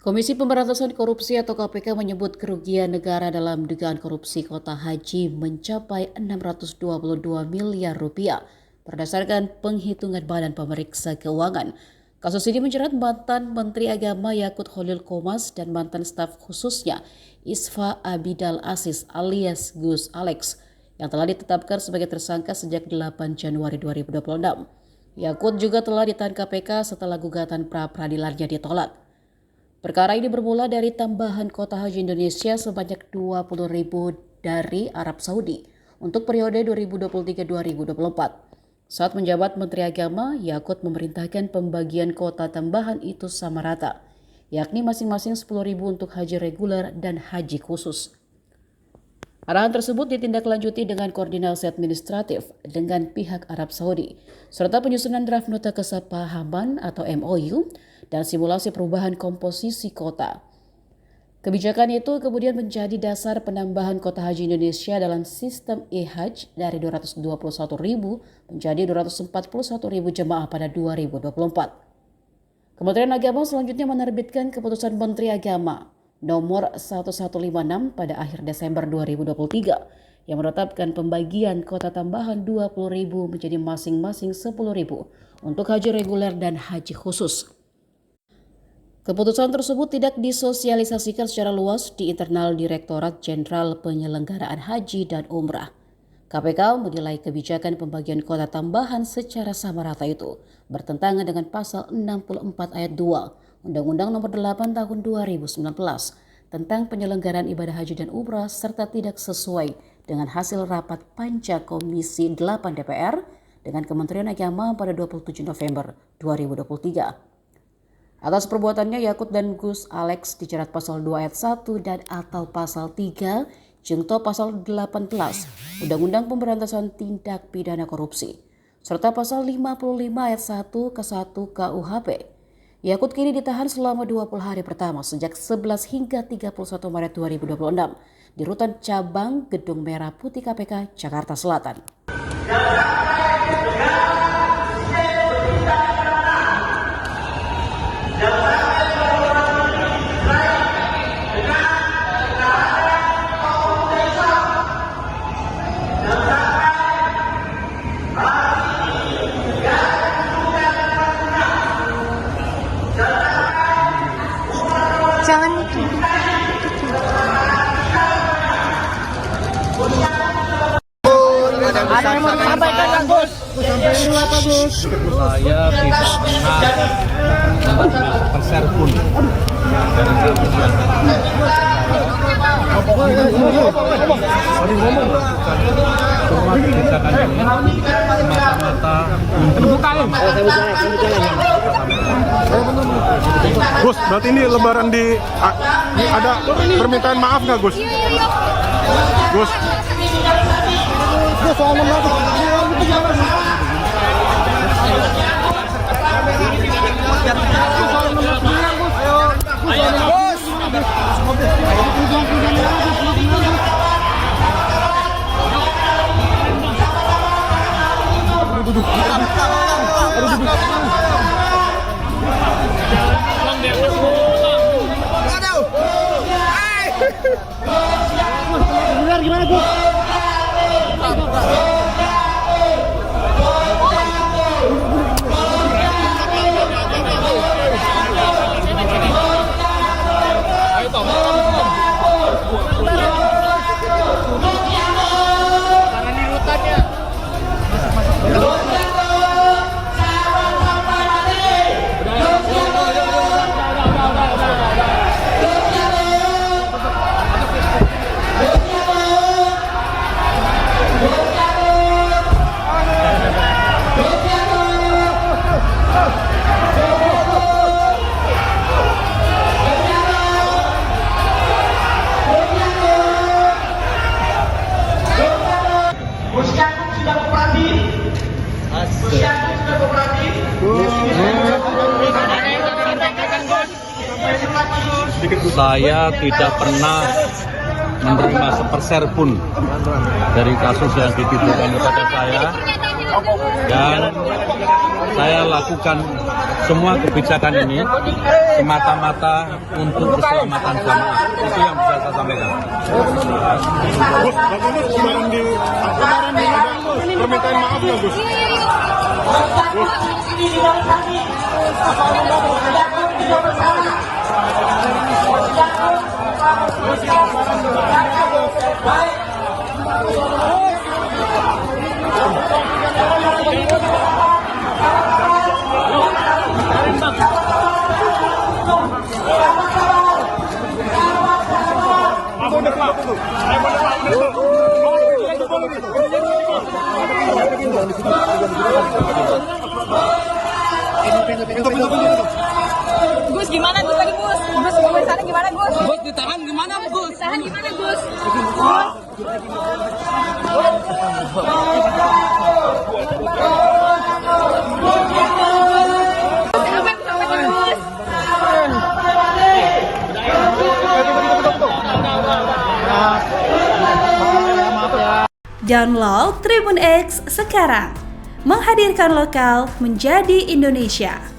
Komisi Pemberantasan Korupsi atau KPK menyebut kerugian negara dalam dugaan korupsi kota haji mencapai 622 miliar rupiah berdasarkan penghitungan Badan Pemeriksa Keuangan. Kasus ini menjerat mantan Menteri Agama Yakut Khalil Qomas dan mantan staf khususnya Isfa Abidal Aziz alias Gus Alex yang telah ditetapkan sebagai tersangka sejak 8 Januari 2026. Yakut juga telah ditahan KPK setelah gugatan pra-peradilannya ditolak. Perkara ini bermula dari tambahan kuota haji Indonesia sebanyak 20.000 dari Arab Saudi untuk periode 2023-2024. Saat menjabat Menteri Agama, Yakut memerintahkan pembagian kuota tambahan itu sama rata, yakni masing-masing 10.000 untuk haji reguler dan haji khusus. Arahan tersebut ditindaklanjuti dengan koordinasi administratif dengan pihak Arab Saudi, serta penyusunan draft nota kesepahaman atau MOU dan simulasi perubahan komposisi kota. Kebijakan itu kemudian menjadi dasar penambahan kota haji Indonesia dalam sistem e-hajj dari 221.000 menjadi 241.000 jemaah pada 2024. Kementerian Agama selanjutnya menerbitkan keputusan Menteri Agama nomor 1156 pada akhir Desember 2023 yang menetapkan pembagian kota tambahan 20.000 menjadi masing-masing 10.000 untuk haji reguler dan haji khusus. Keputusan tersebut tidak disosialisasikan secara luas di internal Direktorat Jenderal Penyelenggaraan Haji dan Umrah. KPK menilai kebijakan pembagian kota tambahan secara sama rata itu bertentangan dengan pasal 64 ayat 2 Undang-Undang Nomor 8 Tahun 2019 tentang penyelenggaraan ibadah haji dan umrah serta tidak sesuai dengan hasil rapat Panja Komisi 8 DPR dengan Kementerian Agama pada 27 November 2023. Atas perbuatannya, Yakut dan Gus Alex dijerat pasal 2 ayat 1 dan atau pasal 3 jungto pasal 18 Undang-Undang Pemberantasan Tindak Pidana Korupsi serta pasal 55 ayat 1 ke 1 KUHP. Yakut kini ditahan selama 20 hari pertama sejak 11 hingga 31 Maret 2026 di Rutan Cabang Gedung Merah Putih KPK, Jakarta Selatan. Jangan itu. Ada yang mau disampaikan, Gus? Sampaikan apa, Gus? Saya tidak pernah konser pun dari kemudian Gus, berarti ini lebaran ada permintaan maaf nggak, Gus? Gus. Gus, soal gimana, Gus? saya tidak pernah menerima seperser pun dari kasus yang dituduhkan kepada saya. Dan saya lakukan semua kebijakan ini semata-mata untuk keselamatan jamaah. Itu yang bisa saya sampaikan. Gus, bagaimana lebaran di ada permintaan maaf nggak Gus? Gus, gimana Gus tadi Gus? Gus, sana gimana Gus? Gus ditahan gimana Gus? Ditahan gimana Gus? Download Tribun X sekarang, menghadirkan lokal menjadi Indonesia.